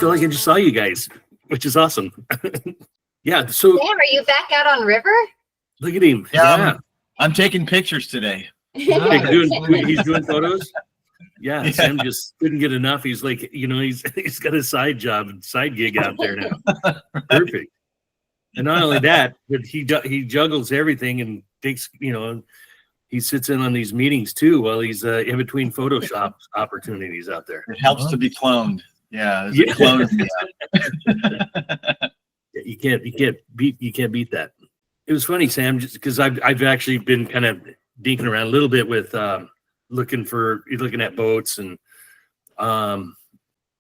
feel like I just saw you guys, which is awesome. Yeah. So Sam, are you back out on river? look at him. Yeah, Yeah. I'm taking pictures today. He's doing photos. Yeah, Yeah. Sam just couldn't get enough. He's like, he's got a side gig out there now. Perfect. And not only that, but he juggles everything and takes, he sits in on these meetings too while he's in between Photoshop opportunities out there. It helps to be cloned. Yeah, Yeah. Cloned. You can't beat that. It was funny, Sam, just because I've actually been kind of dinking around a little bit with looking at boats, and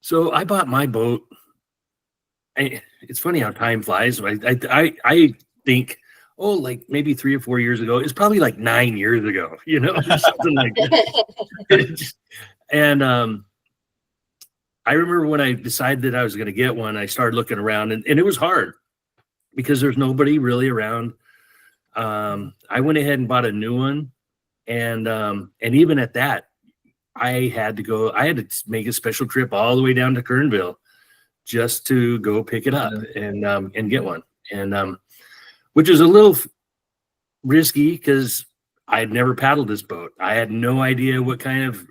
so I bought my boat. It's funny how time flies. I think, like maybe 3 or 4 years ago. It's probably like 9 years ago, something like that. And I remember when I decided that I was going to get one, I started looking around, and it was hard because there's nobody really around. I went ahead and bought a new one, and even at that, I had to make a special trip all the way down to Kernville just to go pick it up and get one. And which is a little risky because I'd never paddled this boat. I had no idea what kind of,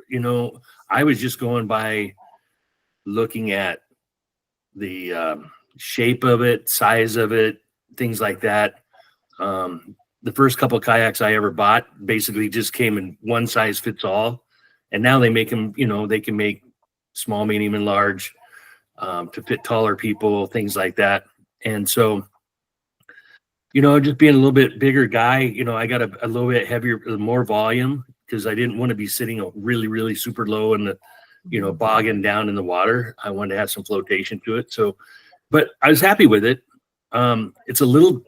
I was just going by looking at the shape of it, size of it, things like that. The first couple of kayaks I ever bought basically just came in one size fits all. And now they make them, they can make small, medium, and large to fit taller people, things like that. And so, just being a little bit bigger guy, I got a little bit heavier, more volume because I didn't want to be sitting really, really super low in the, bogging down in the water. I wanted to have some flotation to it. So, but I was happy with it. It's a little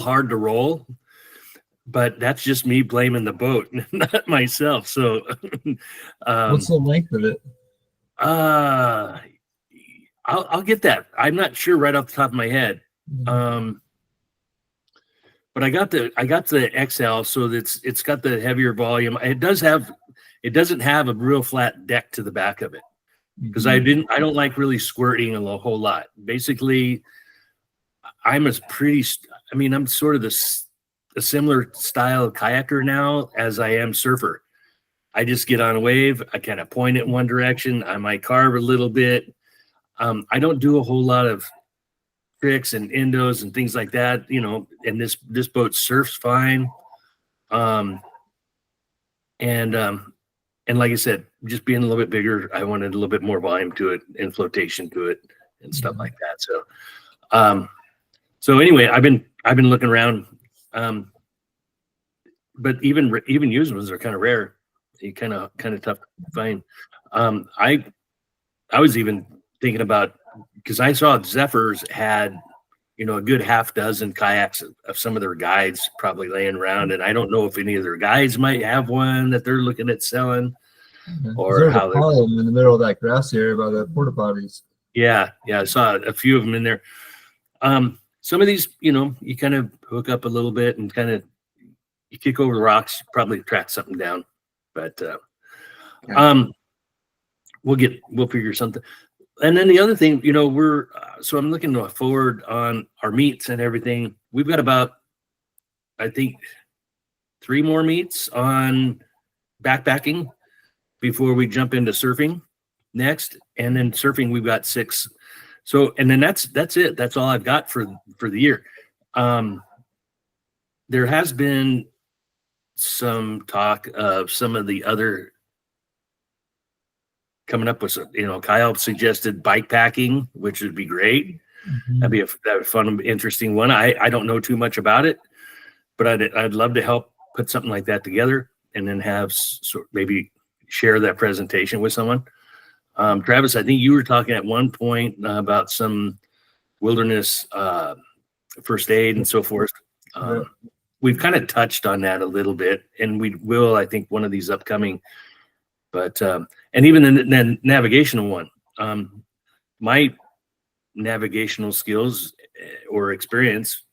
hard to roll, but that's just me blaming the boat, not myself. So, what's the length of it? I'll get that. I'm not sure right off the top of my head. But I got the XL, so it's got the heavier volume. It doesn't have a real flat deck to the back of it because I don't like really squirting a whole lot. Basically, I'm sort of a similar style kayaker now as I am surfer. I just get on a wave. I kind of point it in one direction. I might carve a little bit. I don't do a whole lot of tricks and endos and things like that, and this boat surfs fine. And like I said, just being a little bit bigger, I wanted a little bit more volume to it and flotation to it and stuff like that. So anyway, I've been looking around, but even used ones are kind of rare. They kind of tough to find. I was even thinking about, because I saw Zephyrs had, a good half dozen kayaks of some of their guides probably laying around, and I don't know if any of their guides might have one that they're looking at selling, or there's how a pile of them in the middle of that grassy area by the porta potties. Yeah, I saw a few of them in there. Some of these, you kind of hook up a little bit and kind of you kick over the rocks, probably track something down, but we'll figure something. And then the other thing, so I'm looking forward on our meets and everything. We've got about, I think, 3 more meets on backpacking before we jump into surfing next. And then surfing, we've got 6. So, and then that's it. That's all I've got for the year. There has been some talk of some of the other coming up with, Kyle suggested bike packing, which would be great. That'd be a fun, interesting one. I don't know too much about it, but I'd love to help put something like that together and then have maybe share that presentation with someone. Travis, I think you were talking at one point about some wilderness first aid and so forth. We've kind of touched on that a little bit, and we will, I think, one of these upcoming. But and even the navigational one, my navigational skills or experience,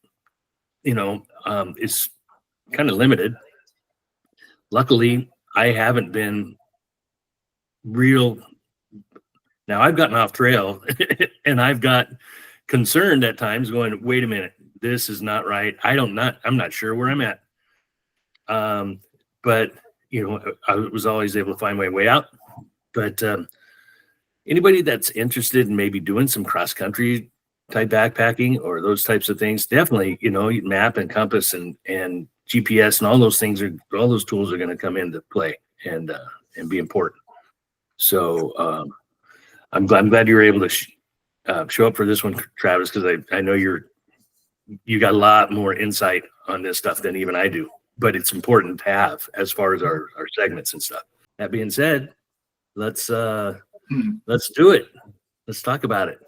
is kind of limited. Luckily, I haven't been real Now I've gotten off trail and I've got concerned at times going, wait a minute, this is not right. I'm not sure where I'm at. But I was always able to find my way out. But anybody that's interested in maybe doing some cross country type backpacking or those types of things, definitely, map and compass and GPS and all those tools are going to come into play and be important. So I'm glad you were able to show up for this one, Travis, because I know you got a lot more insight on this stuff than even I do, but it's important to have as far as our segments and stuff. That being said, let's do it. Let's talk about it.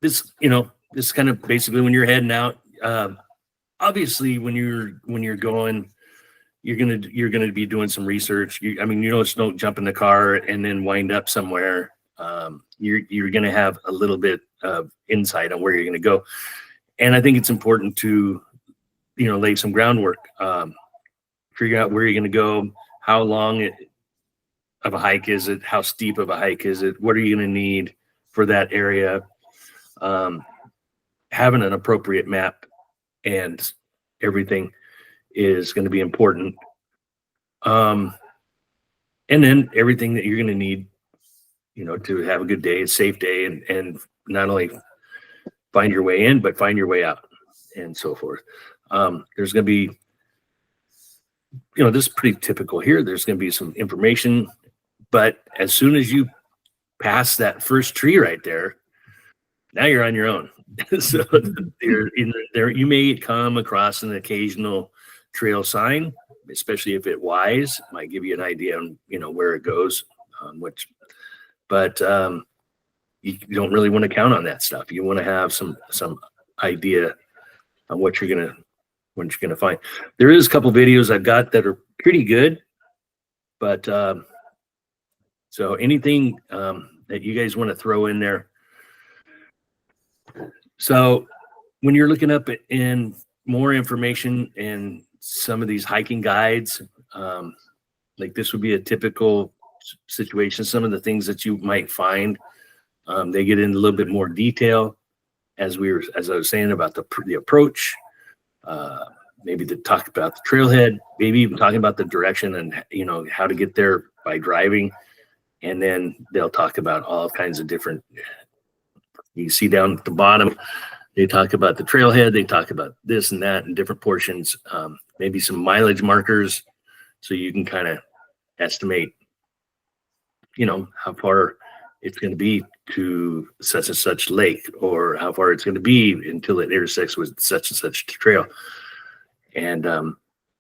This is kind of basically when you're heading out. Obviously, when you're going, you're gonna be doing some research. You just don't jump in the car and then wind up somewhere. You're gonna have a little bit of insight on where you're gonna go, and I think it's important to lay some groundwork. Figure out where you're gonna go, how long of a hike is it, how steep of a hike is it, what are you gonna need for that area. Having an appropriate map and everything is going to be important. And then everything that you're going to need, to have a good day, a safe day, and not only find your way in, but find your way out and so forth. There's going to be, this is pretty typical here. There's going to be some information, but as soon as you pass that first tree right there, now you're on your own. So you're in there. You may come across an occasional trail sign, especially if it wise, might give you an idea on where it goes, but you don't really want to count on that stuff. You want to have some idea on what you're gonna find. There is a couple videos I've got that are pretty good, but so anything that you guys want to throw in there. So when you're looking up in more information in some of these hiking guides, like this would be a typical situation. Some of the things that you might find, they get into a little bit more detail as I was saying about the approach, maybe to talk about the trailhead, maybe even talking about the direction and how to get there by driving. And then they'll talk about all kinds of different. You see down at the bottom, they talk about the trailhead. They talk about this and that in different portions, maybe some mileage markers, so you can kind of estimate, how far it's going to be to such and such lake, or how far it's going to be until it intersects with such and such trail. And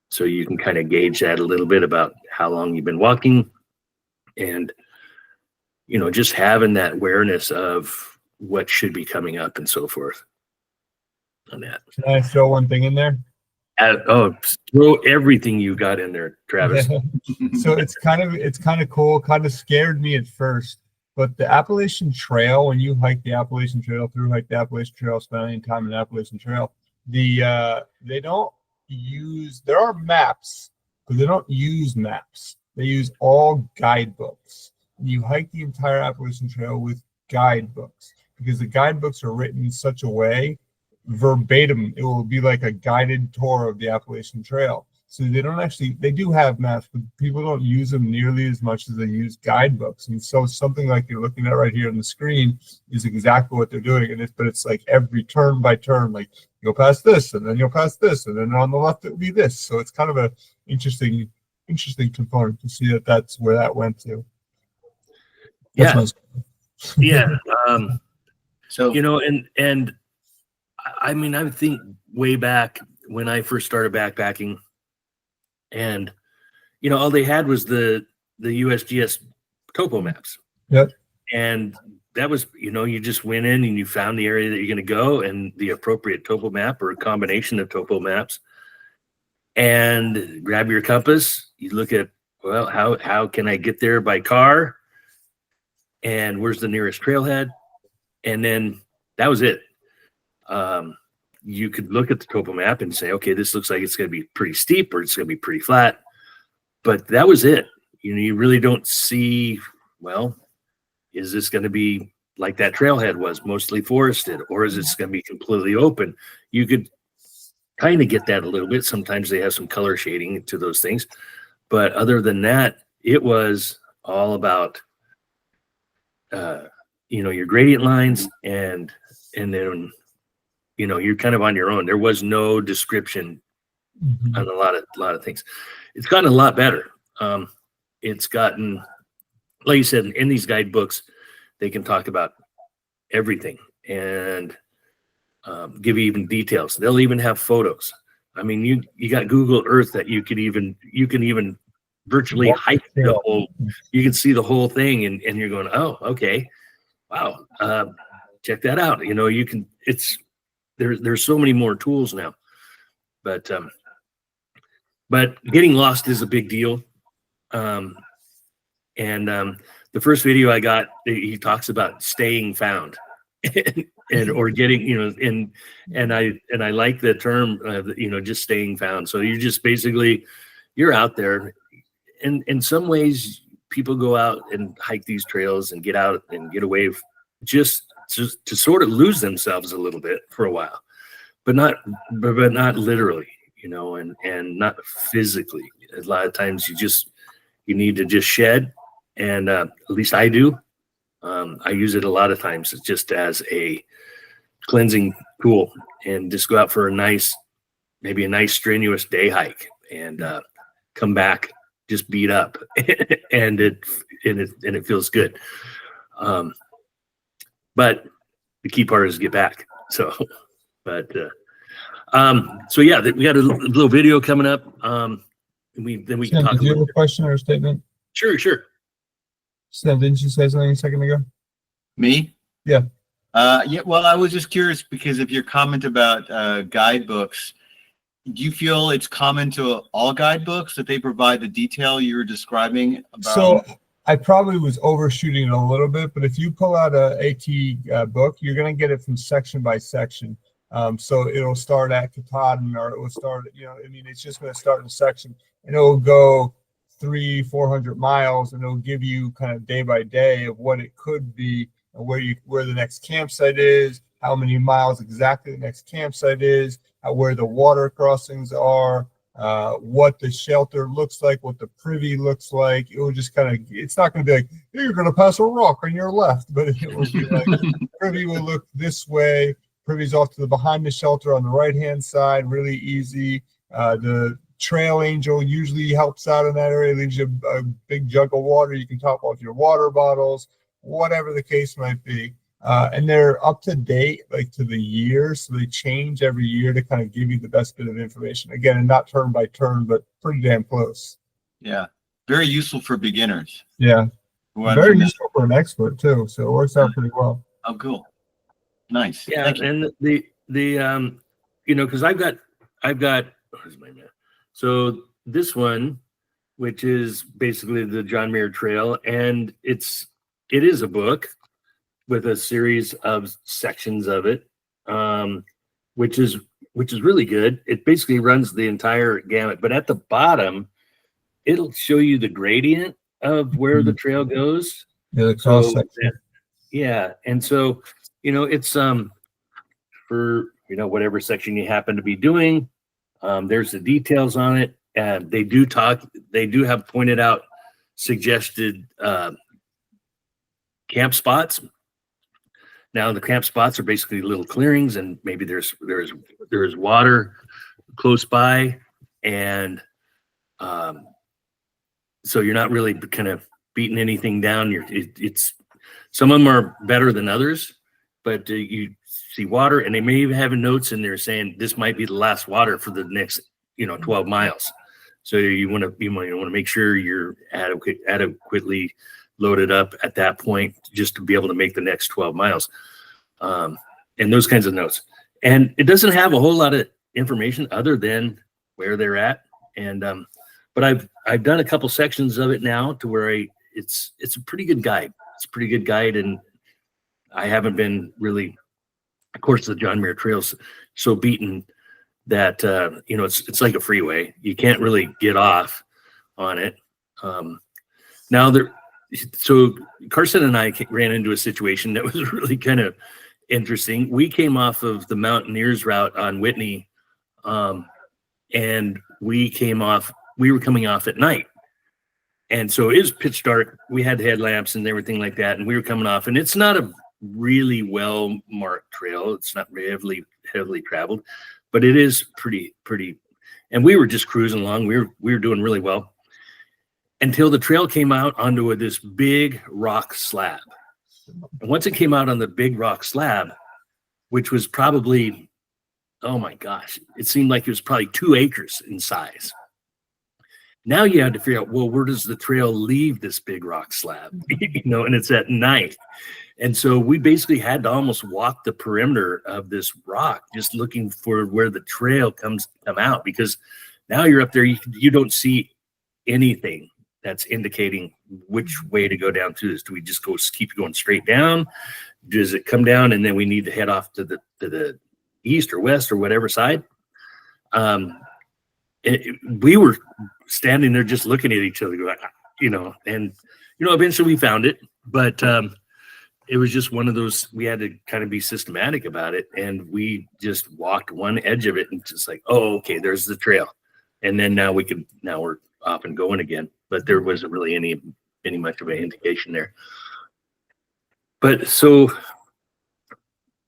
so you can kind of gauge that a little bit about how long you've been walking, and just having that awareness of what should be coming up and so forth on that. Can I throw one thing in there? Throw everything you got in there, Travis. So it's kind of cool. Kind of scared me at first, but the Appalachian Trail, when you hike the Appalachian Trail, spend any time in the Appalachian Trail, they don't use. There are maps, but they don't use maps. They use all guidebooks. You hike the entire Appalachian Trail with guidebooks, because the guidebooks are written in such a way, verbatim, it will be like a guided tour of the Appalachian Trail. So they do have maps, but people don't use them nearly as much as they use guidebooks. And so something like you're looking at right here on the screen is exactly what they're doing. But it's like every turn by turn, like you'll pass this, and then you'll pass this, and then on the left it will be this. So it's kind of a interesting component to see that's where that went to. Yeah. So and I mean, I think way back when I first started backpacking, and all they had was the USGS topo maps. Yep. And that was, you just went in and you found the area that you're going to go and the appropriate topo map or a combination of topo maps, and grab your compass. You look at, well, how can I get there by car? And where's the nearest trailhead? And then that was it. You could look at the topo map and say, okay, this looks like it's going to be pretty steep or it's going to be pretty flat. But that was it. You really don't see, well, is this going to be like that trailhead was, mostly forested, or is it going to be completely open? You could kind of get that a little bit. Sometimes they have some color shading to those things, but other than that, it was all about your gradient lines, and then you're kind of on your own. There was no description on a lot of things. It's gotten a lot better. It's gotten, like you said, in these guidebooks, they can talk about everything and give you even details. They'll even have photos. I mean, you got Google Earth that you can even virtually hike the whole. You can see the whole thing, and you're going, oh, okay, wow, check that out. You can. There's so many more tools now, but getting lost is a big deal. The first video I got, he talks about staying found, or getting, and I like the term, just staying found. So you just basically, you're out there, and in some ways people go out and hike these trails and get out and get away, just to sort of lose themselves a little bit for a while, but not literally, and not physically. A lot of times you need to just shed, and at least I do. I use it a lot of times just as a cleansing tool, and just go out for maybe a nice strenuous day hike, and come back just beat up, and it feels good. But the key part is get back. So, so yeah, we got a little video coming up. We can Sam, talk. did you have a question or a statement? Sure. Sam, didn't you say something a second ago? Me? Yeah. Yeah. Well, I was just curious because of your comment about guidebooks. Do you feel it's common to all guidebooks that they provide the detail you were describing about? So I probably was overshooting it a little bit, but if you pull out a AT book, you're going to get it from section by section. So it'll start at Katahdin, or it will start, it's just going to start in a section, and it'll go 300-400 miles, and it'll give you kind of day by day of what it could be, where the next campsite is, how many miles exactly the next campsite is, where the water crossings are, what the shelter looks like, what the privy looks like. It will just kind of, it's not going to be like, you're going to pass a rock on your left, but it will be like, privy will look this way. Privy's off to the behind the shelter on the right-hand side, really easy. The trail angel usually helps out in that area, leaves you a big jug of water. You can top off your water bottles, whatever the case might be. And they're up to date, like to the year, so they change every year to kind of give you the best bit of information. Again, and not turn by turn, but pretty damn close. Yeah, very useful for beginners. Yeah, very useful for an expert too. So it works out pretty well. Oh, cool, nice. Yeah, and the because I've got where's my map? So this one, which is basically the John Muir Trail, and it is a book with a series of sections of it, which is really good. It basically runs the entire gamut, but at the bottom, it'll show you the gradient of where the trail goes. Yeah, the cross section. Yeah, and so it's for whatever section you happen to be doing. There's the details on it, and they do have pointed out suggested camp spots. Now the camp spots are basically little clearings, and maybe there's water close by, and so you're not really kind of beating anything down. It's some of them are better than others, but you see water, and they may even have notes in there saying this might be the last water for the next 12 miles. So you want to make sure you're adequately loaded up at that point just to be able to make the next 12 miles. And those kinds of notes. And it doesn't have a whole lot of information other than where they're at. And but I've done a couple sections of it now to where it's a pretty good guide. It's a pretty good guide, and I haven't been really, of course, the John Muir Trail's so beaten that it's like a freeway. You can't really get off on it. Now so Carson and I ran into a situation that was really kind of interesting. We came off of the Mountaineers route on Whitney, and we were coming off at night. And so it was pitch dark. We had headlamps and everything like that. And we were coming off, and it's not a really well marked trail. It's not heavily traveled, but it is pretty. And we were just cruising along. We were doing really well until the trail came out onto this big rock slab. And once it came out on the big rock slab, which was probably, oh my gosh, it seemed like it was probably 2 acres in size. Now you had to figure out, well, where does the trail leave this big rock slab? And it's at night. And so we basically had to almost walk the perimeter of this rock, just looking for where the trail come out, because now you're up there, you don't see anything that's indicating which way to go down through this. Do we just keep going straight down? Does it come down and then we need to head off to the east or west or whatever side? We were standing there just looking at each other, and eventually we found it, but it was just one of those, we had to kind of be systematic about it, and we just walked one edge of it and just like, oh, okay, there's the trail. And then now we're off and going again, but there wasn't really any much of an indication there. But so,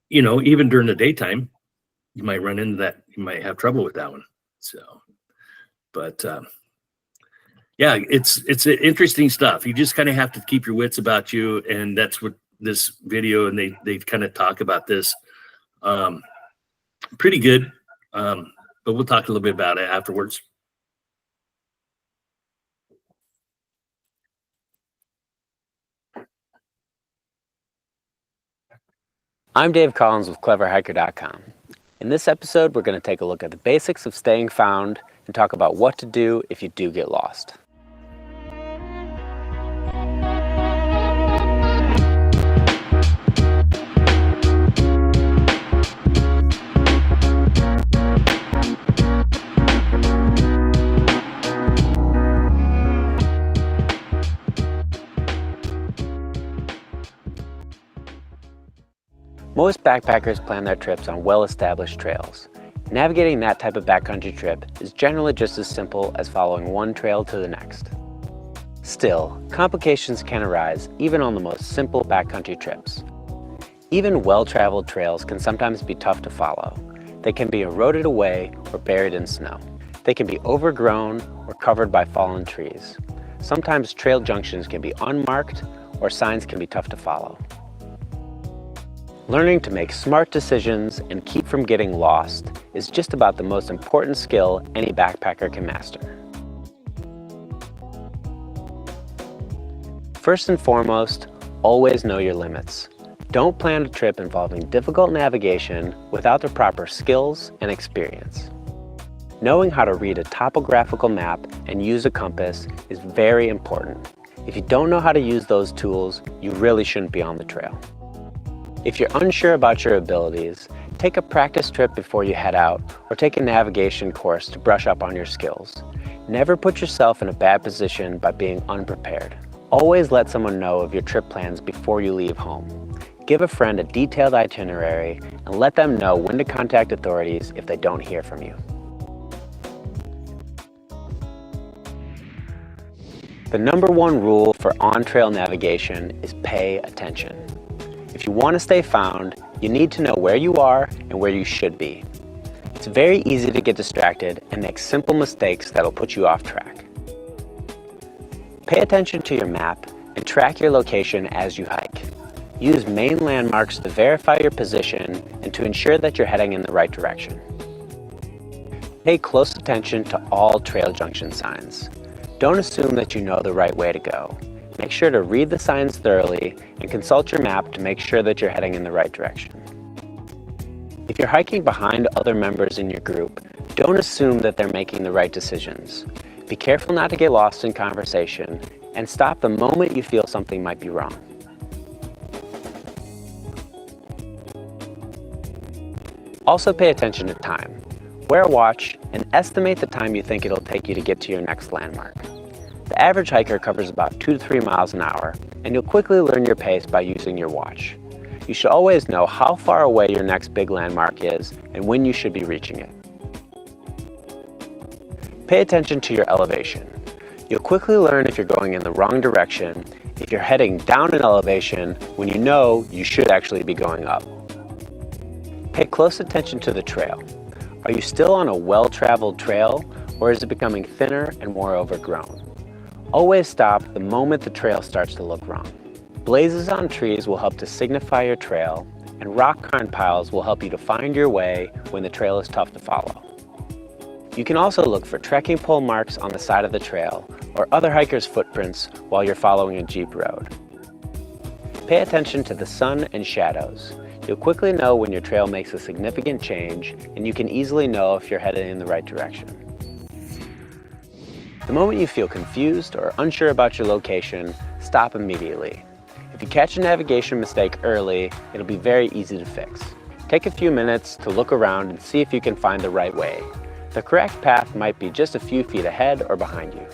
even during the daytime, you might run into that, you might have trouble with that one. So, but yeah, it's interesting stuff. You just kind of have to keep your wits about you, and that's what this video, and they kind of talk about this pretty good, but we'll talk a little bit about it afterwards. I'm Dave Collins with cleverhiker.com. In this episode, we're going to take a look at the basics of staying found and talk about what to do if you do get lost. Most backpackers plan their trips on well-established trails. Navigating that type of backcountry trip is generally just as simple as following one trail to the next. Still, complications can arise even on the most simple backcountry trips. Even well-traveled trails can sometimes be tough to follow. They can be eroded away or buried in snow. They can be overgrown or covered by fallen trees. Sometimes trail junctions can be unmarked or signs can be tough to follow. Learning to make smart decisions and keep from getting lost is just about the most important skill any backpacker can master. First and foremost, always know your limits. Don't plan a trip involving difficult navigation without the proper skills and experience. Knowing how to read a topographical map and use a compass is very important. If you don't know how to use those tools, you really shouldn't be on the trail. If you're unsure about your abilities, take a practice trip before you head out, or take a navigation course to brush up on your skills. Never put yourself in a bad position by being unprepared. Always let someone know of your trip plans before you leave home. Give a friend a detailed itinerary and let them know when to contact authorities if they don't hear from you. The number one rule for on-trail navigation is pay attention. If you want to stay found, you need to know where you are and where you should be. It's very easy to get distracted and make simple mistakes that'll put you off track. Pay attention to your map and track your location as you hike. Use main landmarks to verify your position and to ensure that you're heading in the right direction. Pay close attention to all trail junction signs. Don't assume that you know the right way to go. Make sure to read the signs thoroughly and consult your map to make sure that you're heading in the right direction. If you're hiking behind other members in your group, don't assume that they're making the right decisions. Be careful not to get lost in conversation and stop the moment you feel something might be wrong. Also pay attention to time. Wear a watch and estimate the time you think it'll take you to get to your next landmark. The average hiker covers about 2 to 3 miles an hour, and you'll quickly learn your pace by using your watch. You should always know how far away your next big landmark is and when you should be reaching it. Pay attention to your elevation. You'll quickly learn if you're going in the wrong direction, if you're heading down in elevation when you know you should actually be going up. Pay close attention to the trail. Are you still on a well-traveled trail, or is it becoming thinner and more overgrown? Always stop the moment the trail starts to look wrong. Blazes on trees will help to signify your trail, and rock cairn piles will help you to find your way when the trail is tough to follow. You can also look for trekking pole marks on the side of the trail or other hikers' footprints while you're following a jeep road. Pay attention to the sun and shadows. You'll quickly know when your trail makes a significant change, and you can easily know if you're headed in the right direction. The moment you feel confused or unsure about your location, stop immediately. If you catch a navigation mistake early, it'll be very easy to fix. Take a few minutes to look around and see if you can find the right way. The correct path might be just a few feet ahead or behind you.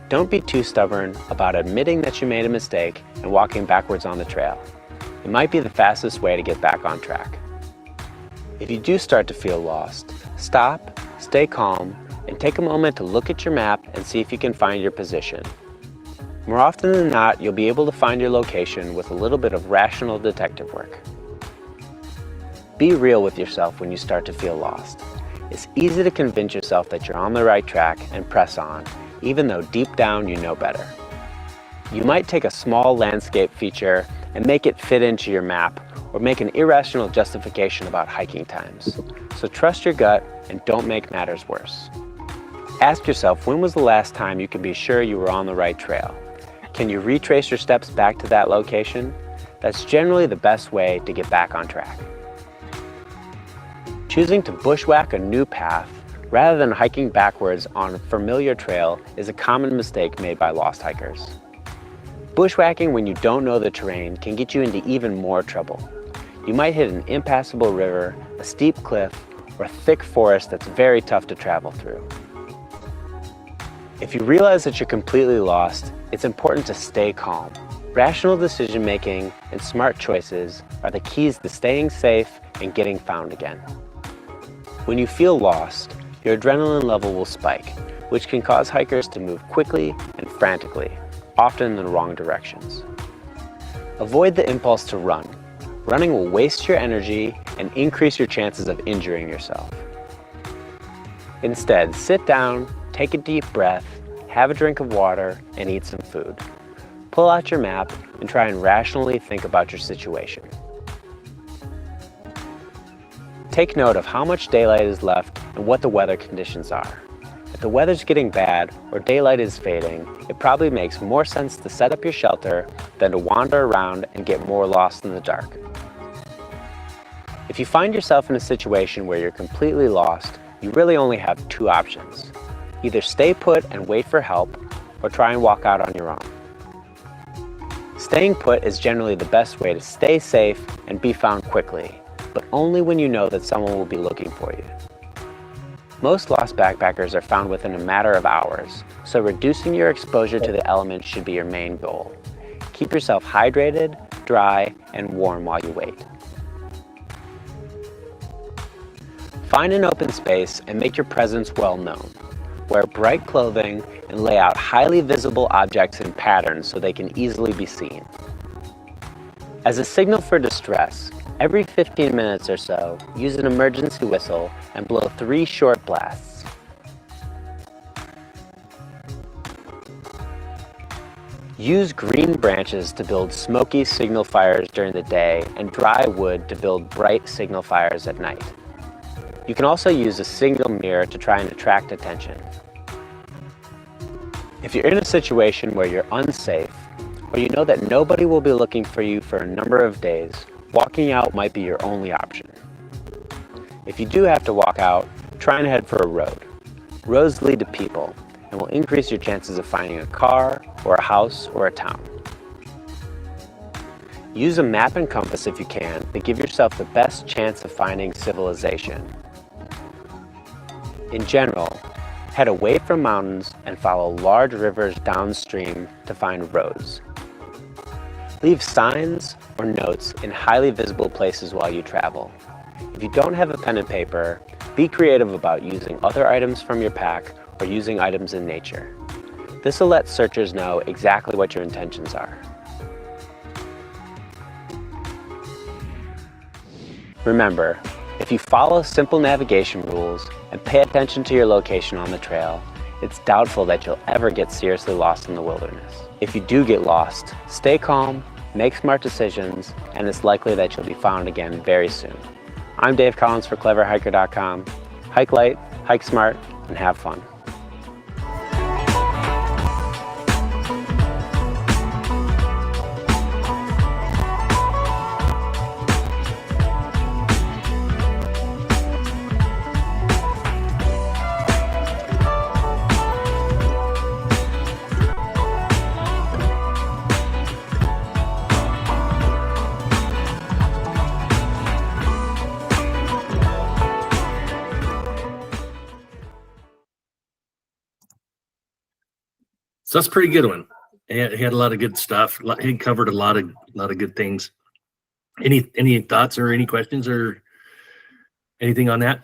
Don't be too stubborn about admitting that you made a mistake and walking backwards on the trail. It might be the fastest way to get back on track. If you do start to feel lost, stop, stay calm, and take a moment to look at your map and see if you can find your position. More often than not, you'll be able to find your location with a little bit of rational detective work. Be real with yourself when you start to feel lost. It's easy to convince yourself that you're on the right track and press on, even though deep down you know better. You might take a small landscape feature and make it fit into your map, or make an irrational justification about hiking times. So trust your gut and don't make matters worse. Ask yourself, when was the last time you can be sure you were on the right trail? Can you retrace your steps back to that location? That's generally the best way to get back on track. Choosing to bushwhack a new path rather than hiking backwards on a familiar trail is a common mistake made by lost hikers. Bushwhacking when you don't know the terrain can get you into even more trouble. You might hit an impassable river, a steep cliff, or a thick forest that's very tough to travel through. If you realize that you're completely lost, it's important to stay calm. Rational decision making and smart choices are the keys to staying safe and getting found again. When you feel lost, your adrenaline level will spike, which can cause hikers to move quickly and frantically, often in the wrong directions. Avoid the impulse to run. Running will waste your energy and increase your chances of injuring yourself. Instead, sit down, take a deep breath, have a drink of water, and eat some food. Pull out your map and try and rationally think about your situation. Take note of how much daylight is left and what the weather conditions are. If the weather's getting bad or daylight is fading, it probably makes more sense to set up your shelter than to wander around and get more lost in the dark. If you find yourself in a situation where you're completely lost, you really only have two options. Either stay put and wait for help, or try and walk out on your own. Staying put is generally the best way to stay safe and be found quickly, but only when you know that someone will be looking for you. Most lost backpackers are found within a matter of hours, so reducing your exposure to the elements should be your main goal. Keep yourself hydrated, dry, and warm while you wait. Find an open space and make your presence well known. Wear bright clothing and lay out highly visible objects in patterns so they can easily be seen. As a signal for distress, every 15 minutes or so, use an emergency whistle and blow 3 short blasts. Use green branches to build smoky signal fires during the day and dry wood to build bright signal fires at night. You can also use a signal mirror to try and attract attention. If you're in a situation where you're unsafe, or you know that nobody will be looking for you for a number of days, walking out might be your only option. If you do have to walk out, try and head for a road. Roads lead to people and will increase your chances of finding a car or a house or a town. Use a map and compass if you can to give yourself the best chance of finding civilization. In general, Head away from mountains and follow large rivers downstream to find roads. Leave signs or notes in highly visible places while you travel. If you don't have a pen and paper, be creative about using other items from your pack or using items in nature. This will let searchers know exactly what your intentions are. Remember, if you follow simple navigation rules and pay attention to your location on the trail, it's doubtful that you'll ever get seriously lost in the wilderness. If you do get lost, stay calm, make smart decisions, and it's likely that you'll be found again very soon. I'm Dave Collins for CleverHiker.com. Hike light, hike smart, and have fun. So that's a pretty good one. He had a lot of good stuff. He covered a lot of good things. Any thoughts or any questions or anything on that?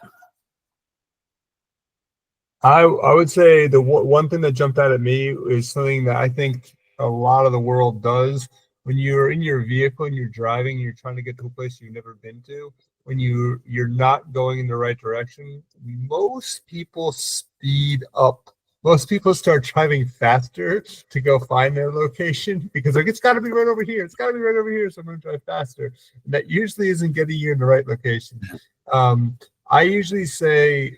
I would say the one thing that jumped out at me is something that I think a lot of the world does. When you're in your vehicle and you're driving, you're trying to get to a place you've never been to. When you're not going in the right direction, most people speed up. Most people start driving faster to go find their location because like, it's got to be right over here. It's got to be right over here. So I'm going to drive faster. And that usually isn't getting you in the right location. I usually say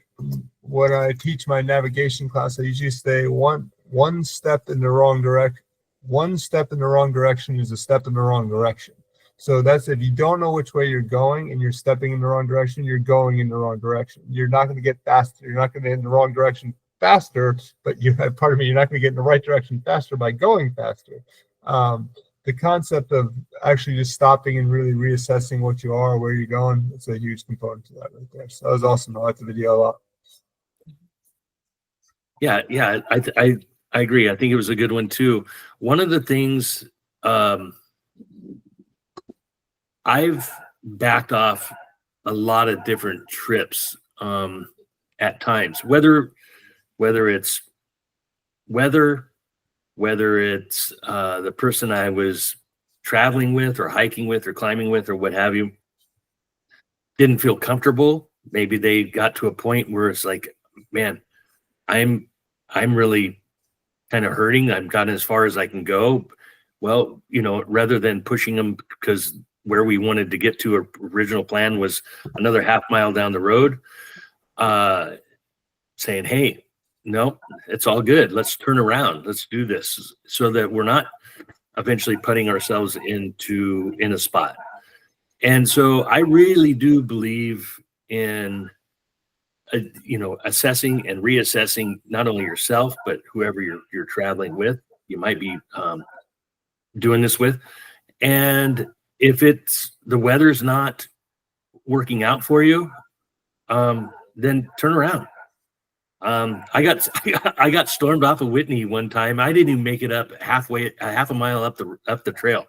when I teach my navigation class, I usually say one step in the wrong direction. One step in the wrong direction is a step in the wrong direction. So that's if you don't know which way you're going and you're stepping in the wrong direction, you're going in the wrong direction. You're not going to get faster. You're not going to get in the wrong direction faster, but you're not going to get in the right direction faster by going faster. The concept of actually just stopping and really reassessing what you are, where you're going, it's a huge component to that right there. So that was awesome. I liked the video a lot. Yeah, I agree. I think it was a good one too. One of the things I've backed off a lot of different trips at times, whether it's weather, whether it's the person I was traveling with or hiking with or climbing with or what have you, didn't feel comfortable. Maybe they got to a point where it's like, man, I'm really kind of hurting. I've gotten as far as I can go. Well, rather than pushing them because where we wanted to get to our original plan was another half mile down the road, saying, hey, no, it's all good. Let's turn around. Let's do this so that we're not eventually putting ourselves in a spot. And so I really do believe in, assessing and reassessing not only yourself, but whoever you're traveling with, you might be doing this with. And if it's the weather's not working out for you, then turn around. I got stormed off of Whitney one time. I didn't even make it up half a mile up the trail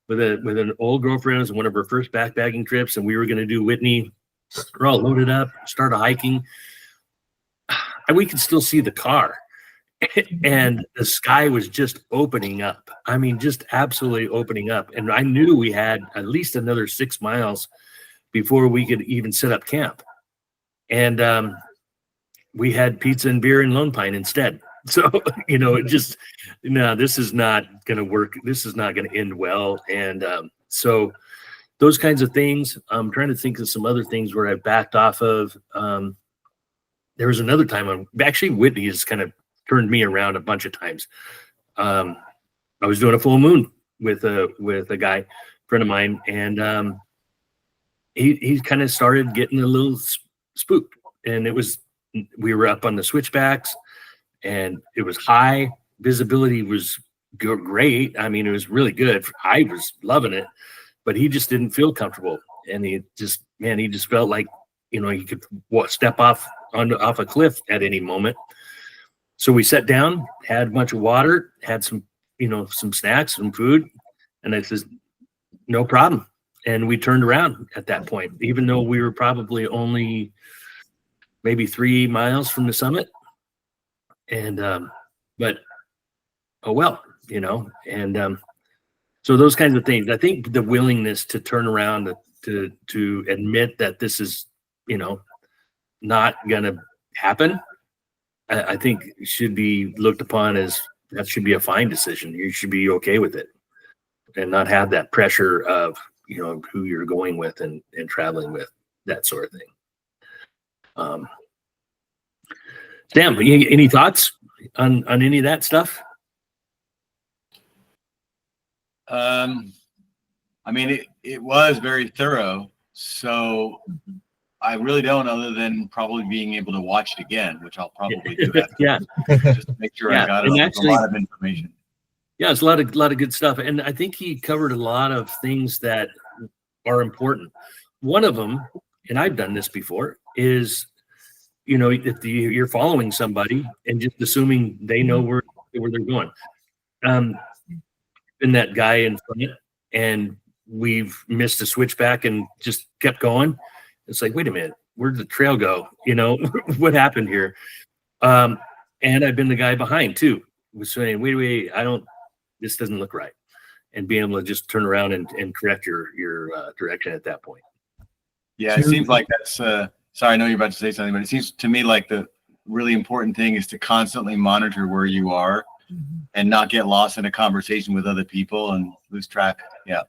with an old girlfriend. It was one of her first backpacking trips, and we were going to do Whitney. We're all loaded up, started hiking, and we could still see the car, and the sky was just opening up. I mean, just absolutely opening up. And I knew we had at least another 6 miles before we could even set up camp. And we had pizza and beer in Lone Pine instead. So, it just, no, this is not going to work. This is not going to end well. And so those kinds of things, I'm trying to think of some other things where I backed off of. There was another time actually Whitney has kind of turned me around a bunch of times. I was doing a full moon with a guy, friend of mine, and he kind of started getting a little spooked. And we were up on the switchbacks, and it was high. Visibility was great. I mean, it was really good. I was loving it, but he just didn't feel comfortable. And he just felt like, he could step off a cliff at any moment. So we sat down, had a bunch of water, had some, some snacks, some food, and I said, no problem. And we turned around at that point, even though we were probably only maybe 3 miles from the summit. And, but, oh well, and so those kinds of things. I think the willingness to turn around, to admit that this is, not going to happen, I think should be looked upon as that should be a fine decision. You should be okay with it and not have that pressure of, who you're going with and traveling with, that sort of thing. Sam, any thoughts on any of that stuff? I mean, it was very thorough, so I really don't, other than probably being able to watch it again, which I'll probably do after. Yeah. Just to make sure Yeah, I got and a actually- lot of information. Yeah, it's a lot of good stuff, and I think he covered a lot of things that are important. One of them, and I've done this before, is if you're following somebody and just assuming they know where they're going. Been that guy in front, and we've missed a switchback and just kept going. It's like, wait a minute, where'd the trail go? What happened here? And I've been the guy behind too, was saying, wait, this doesn't look right. And being able to just turn around and correct your direction at that point. Yeah, it seems like that's, sorry, I know you're about to say something, but it seems to me like the really important thing is to constantly monitor where you are and not get lost in a conversation with other people and lose track. Yeah.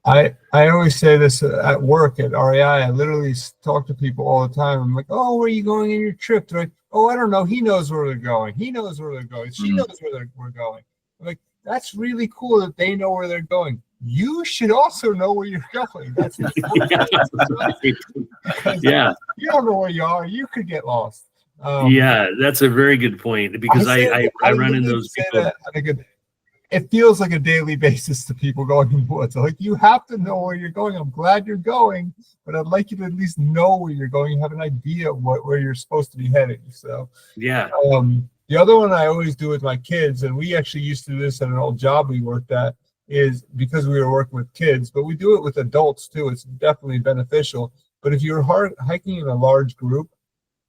I always say this at work at REI. I literally talk to people all the time. I'm like, oh, where are you going in your trip? They're like, oh, I don't know. He knows where they're going. He knows where they're going. She knows where we're going. I'm like, that's really cool that they know where they're going. You should also know where you're going. That's Yeah. You don't know where you are. You could get lost. Yeah, that's a very good point, because I run into those people. It feels like a daily basis to people going in woods. Like, you have to know where you're going. I'm glad you're going, but I'd like you to at least know where you're going. You have an idea of where you're supposed to be heading. So Yeah. The other one I always do with my kids, and we actually used to do this at an old job we worked at, is because we were working with kids, but we do it with adults too. It's definitely beneficial. But if you're hiking in a large group,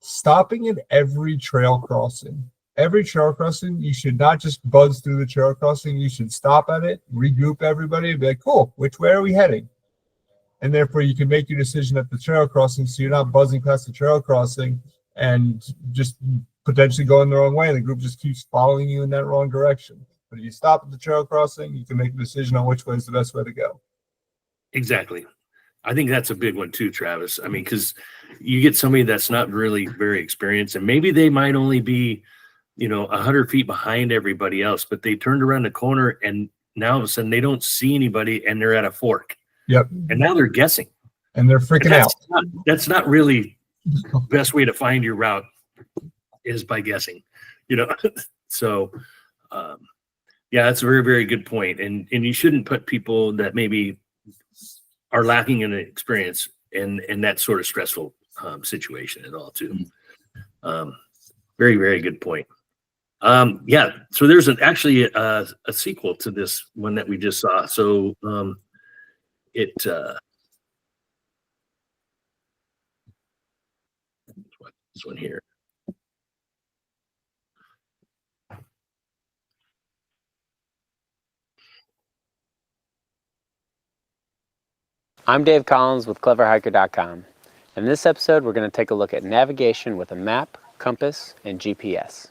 stopping at every trail crossing. Every trail crossing, you should not just buzz through the trail crossing. You should stop at it, regroup everybody, and be like, cool, which way are we heading? And therefore, you can make your decision at the trail crossing, so you're not buzzing past the trail crossing and just potentially going the wrong way. The group just keeps following you in that wrong direction. But if you stop at the trail crossing, you can make a decision on which way is the best way to go. Exactly. I think that's a big one too, Travis. I mean, because you get somebody that's not really very experienced, and maybe they might only be 100 feet behind everybody else, but they turned around the corner and now all of a sudden they don't see anybody and they're at a fork. Yep. And now they're guessing. And they're freaking out. That's not really the best way to find your route, is by guessing, So, yeah, that's a very, very good point. And you shouldn't put people that maybe are lacking in experience in that sort of stressful situation at all too. Very, very good point. Yeah, so there's actually a sequel to this one that we just saw. So this one here. I'm Dave Collins with cleverhiker.com. In this episode, we're going to take a look at navigation with a map, compass, and GPS.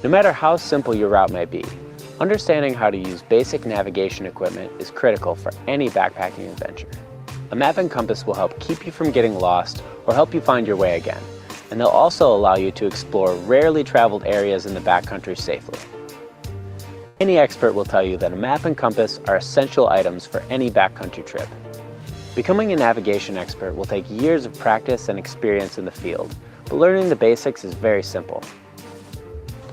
No matter how simple your route may be, understanding how to use basic navigation equipment is critical for any backpacking adventure. A map and compass will help keep you from getting lost or help you find your way again, and they'll also allow you to explore rarely traveled areas in the backcountry safely. Any expert will tell you that a map and compass are essential items for any backcountry trip. Becoming a navigation expert will take years of practice and experience in the field, but learning the basics is very simple.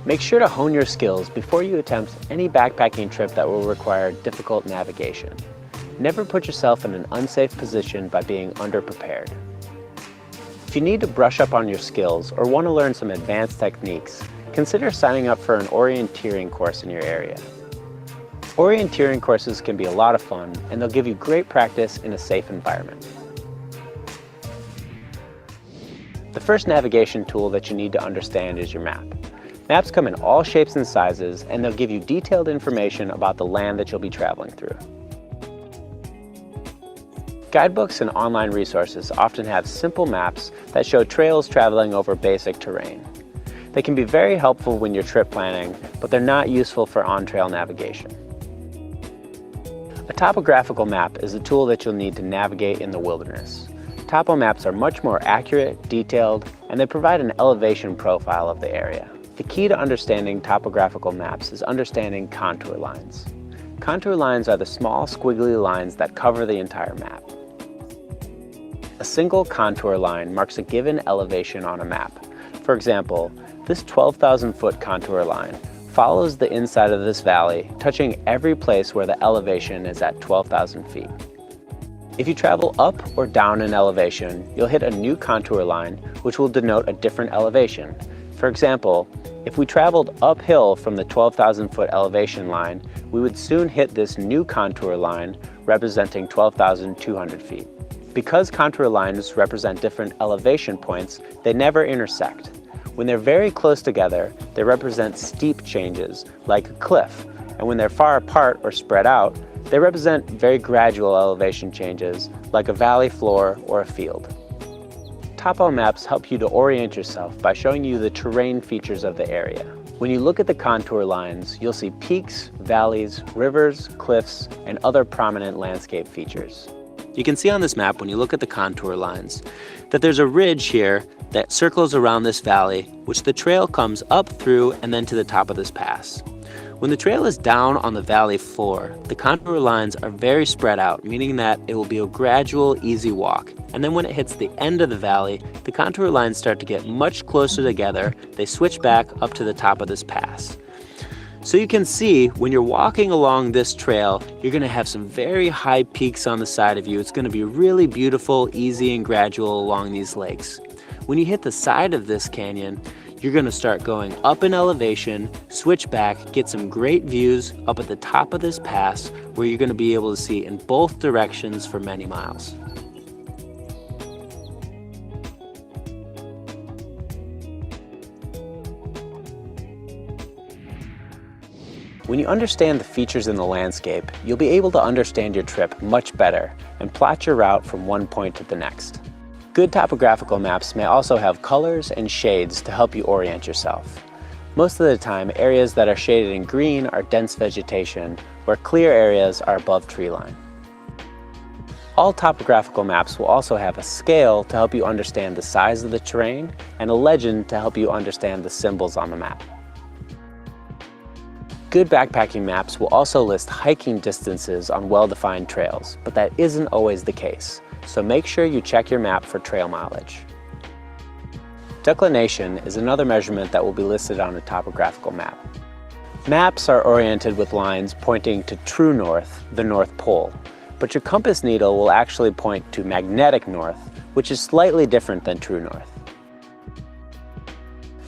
Make sure to hone your skills before you attempt any backpacking trip that will require difficult navigation. Never put yourself in an unsafe position by being underprepared. If you need to brush up on your skills or want to learn some advanced techniques, consider signing up for an orienteering course in your area. Orienteering courses can be a lot of fun, and they'll give you great practice in a safe environment. The first navigation tool that you need to understand is your map. Maps come in all shapes and sizes, and they'll give you detailed information about the land that you'll be traveling through. Guidebooks and online resources often have simple maps that show trails traveling over basic terrain. They can be very helpful when you're trip planning, but they're not useful for on-trail navigation. A topographical map is a tool that you'll need to navigate in the wilderness. Topo maps are much more accurate, detailed, and they provide an elevation profile of the area. The key to understanding topographical maps is understanding contour lines. Contour lines are the small squiggly lines that cover the entire map. A single contour line marks a given elevation on a map. For example, this 12,000-foot contour line follows the inside of this valley, touching every place where the elevation is at 12,000 feet. If you travel up or down in elevation, you'll hit a new contour line, which will denote a different elevation. For example, if we traveled uphill from the 12,000-foot elevation line, we would soon hit this new contour line representing 12,200 feet. Because contour lines represent different elevation points, they never intersect. When they're very close together, they represent steep changes, like a cliff, and when they're far apart or spread out, they represent very gradual elevation changes, like a valley floor or a field. Topo maps help you to orient yourself by showing you the terrain features of the area. When you look at the contour lines, you'll see peaks, valleys, rivers, cliffs, and other prominent landscape features. You can see on this map, when you look at the contour lines, that there's a ridge here that circles around this valley, which the trail comes up through and then to the top of this pass. When the trail is down on the valley floor, the contour lines are very spread out, meaning that it will be a gradual, easy walk. And then when it hits the end of the valley, the contour lines start to get much closer together. They switch back up to the top of this pass. So you can see when you're walking along this trail, you're going to have some very high peaks on the side of you. It's going to be really beautiful, easy, and gradual along these lakes. When you hit the side of this canyon, you're going to start going up in elevation, switch back, get some great views up at the top of this pass where you're going to be able to see in both directions for many miles. When you understand the features in the landscape, you'll be able to understand your trip much better and plot your route from one point to the next. Good topographical maps may also have colors and shades to help you orient yourself. Most of the time, areas that are shaded in green are dense vegetation, where clear areas are above tree line. All topographical maps will also have a scale to help you understand the size of the terrain and a legend to help you understand the symbols on the map. Good backpacking maps will also list hiking distances on well-defined trails, but that isn't always the case, so make sure you check your map for trail mileage. Declination is another measurement that will be listed on a topographical map. Maps are oriented with lines pointing to true north, the North Pole, but your compass needle will actually point to magnetic north, which is slightly different than true north.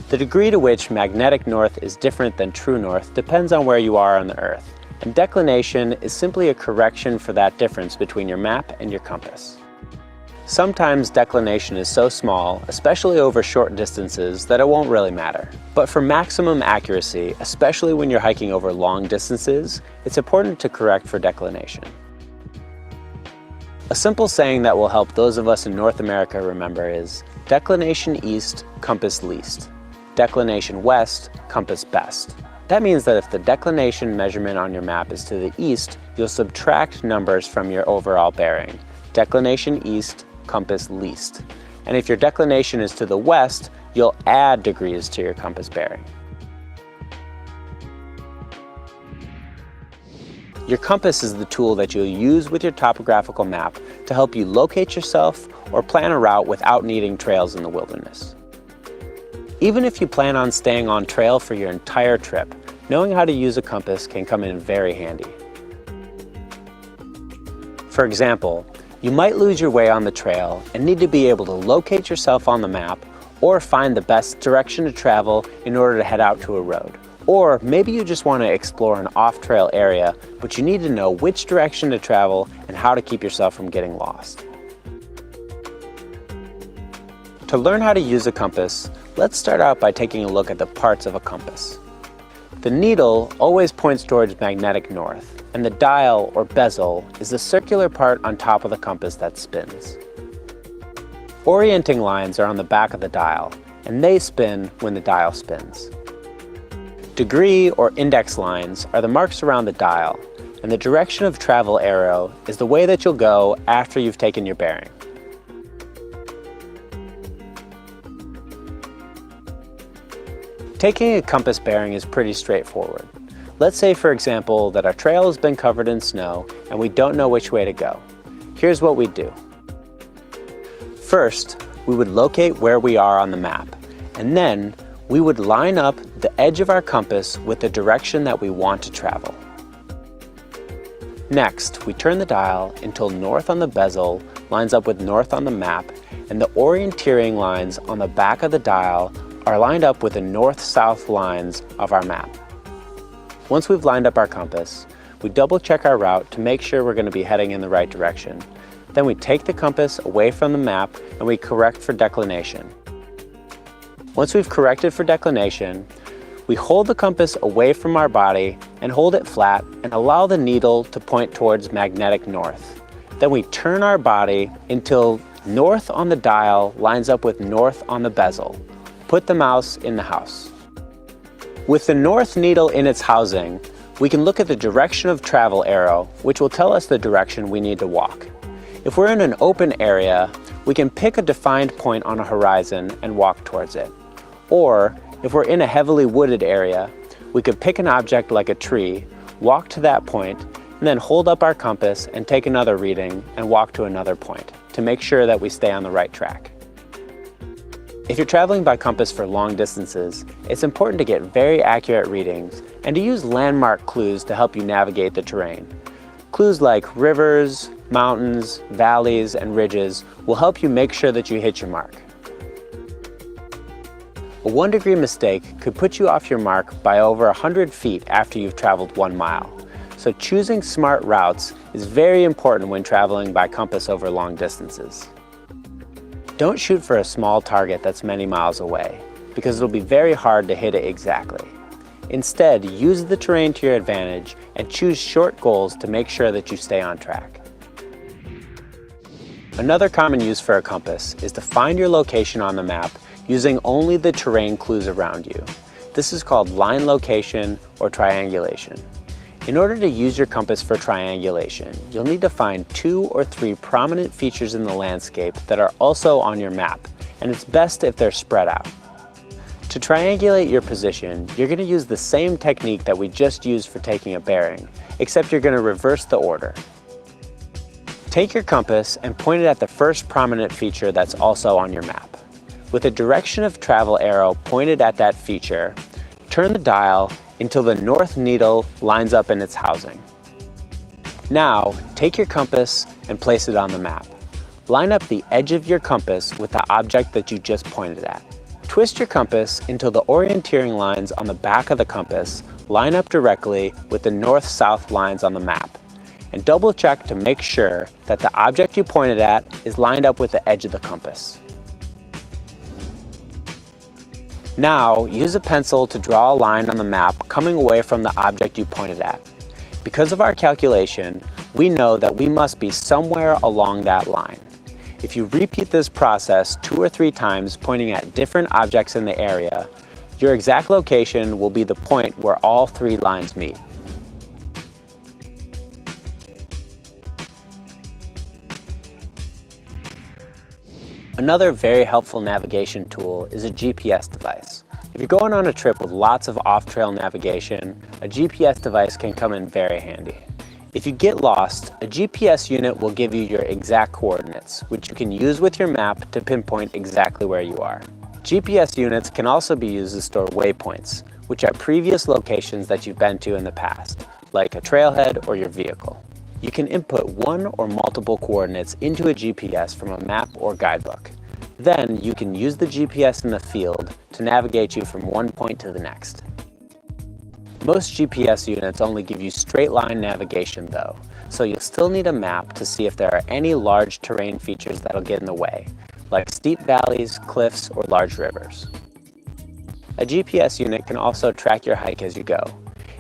The degree to which magnetic north is different than true north depends on where you are on the Earth, and declination is simply a correction for that difference between your map and your compass. Sometimes declination is so small, especially over short distances, that it won't really matter. But for maximum accuracy, especially when you're hiking over long distances, it's important to correct for declination. A simple saying that will help those of us in North America remember is, declination east, compass least. Declination west, compass best. That means that if the declination measurement on your map is to the east, you'll subtract numbers from your overall bearing. Declination east, compass least. And if your declination is to the west, you'll add degrees to your compass bearing. Your compass is the tool that you'll use with your topographical map to help you locate yourself or plan a route without needing trails in the wilderness. Even if you plan on staying on trail for your entire trip, knowing how to use a compass can come in very handy. For example, you might lose your way on the trail and need to be able to locate yourself on the map or find the best direction to travel in order to head out to a road. Or maybe you just want to explore an off-trail area, but you need to know which direction to travel and how to keep yourself from getting lost. To learn how to use a compass, let's start out by taking a look at the parts of a compass. The needle always points towards magnetic north, and the dial or bezel is the circular part on top of the compass that spins. Orienting lines are on the back of the dial, and they spin when the dial spins. Degree or index lines are the marks around the dial, and the direction of travel arrow is the way that you'll go after you've taken your bearing. Taking a compass bearing is pretty straightforward. Let's say, for example, that our trail has been covered in snow and we don't know which way to go. Here's what we do. First, we would locate where we are on the map, and then we would line up the edge of our compass with the direction that we want to travel. Next, we turn the dial until north on the bezel lines up with north on the map, and the orienteering lines on the back of the dial are lined up with the north-south lines of our map. Once we've lined up our compass, we double check our route to make sure we're going to be heading in the right direction. Then we take the compass away from the map and we correct for declination. Once we've corrected for declination, we hold the compass away from our body and hold it flat and allow the needle to point towards magnetic north. Then we turn our body until north on the dial lines up with north on the bezel. Put the mouse in the house. With the north needle in its housing, we can look at the direction of travel arrow, which will tell us the direction we need to walk. If we're in an open area, we can pick a defined point on a horizon and walk towards it. Or, if we're in a heavily wooded area, we could pick an object like a tree, walk to that point, and then hold up our compass and take another reading and walk to another point to make sure that we stay on the right track. If you're traveling by compass for long distances, it's important to get very accurate readings and to use landmark clues to help you navigate the terrain. Clues like rivers, mountains, valleys, and ridges will help you make sure that you hit your mark. A 1-degree mistake could put you off your mark by over 100 feet after you've traveled 1 mile. So choosing smart routes is very important when traveling by compass over long distances. Don't shoot for a small target that's many miles away, because it'll be very hard to hit it exactly. Instead, use the terrain to your advantage and choose short goals to make sure that you stay on track. Another common use for a compass is to find your location on the map using only the terrain clues around you. This is called line location or triangulation. In order to use your compass for triangulation, you'll need to find 2 or 3 prominent features in the landscape that are also on your map, and it's best if they're spread out. To triangulate your position, you're going to use the same technique that we just used for taking a bearing, except you're going to reverse the order. Take your compass and point it at the first prominent feature that's also on your map. With a direction of travel arrow pointed at that feature, turn the dial until the north needle lines up in its housing. Now, take your compass and place it on the map. Line up the edge of your compass with the object that you just pointed at. Twist your compass until the orienteering lines on the back of the compass line up directly with the north-south lines on the map. And double check to make sure that the object you pointed at is lined up with the edge of the compass. Now, use a pencil to draw a line on the map coming away from the object you pointed at. Because of our calculation, we know that we must be somewhere along that line. If you repeat this process 2 or 3 times pointing at different objects in the area, your exact location will be the point where all 3 lines meet. Another very helpful navigation tool is a GPS device. If you're going on a trip with lots of off-trail navigation, a GPS device can come in very handy. If you get lost, a GPS unit will give you your exact coordinates, which you can use with your map to pinpoint exactly where you are. GPS units can also be used to store waypoints, which are previous locations that you've been to in the past, like a trailhead or your vehicle. You can input one or multiple coordinates into a GPS from a map or guidebook. Then you can use the GPS in the field to navigate you from one point to the next. Most GPS units only give you straight line navigation though, so you'll still need a map to see if there are any large terrain features that'll get in the way, like steep valleys, cliffs, or large rivers. A GPS unit can also track your hike as you go.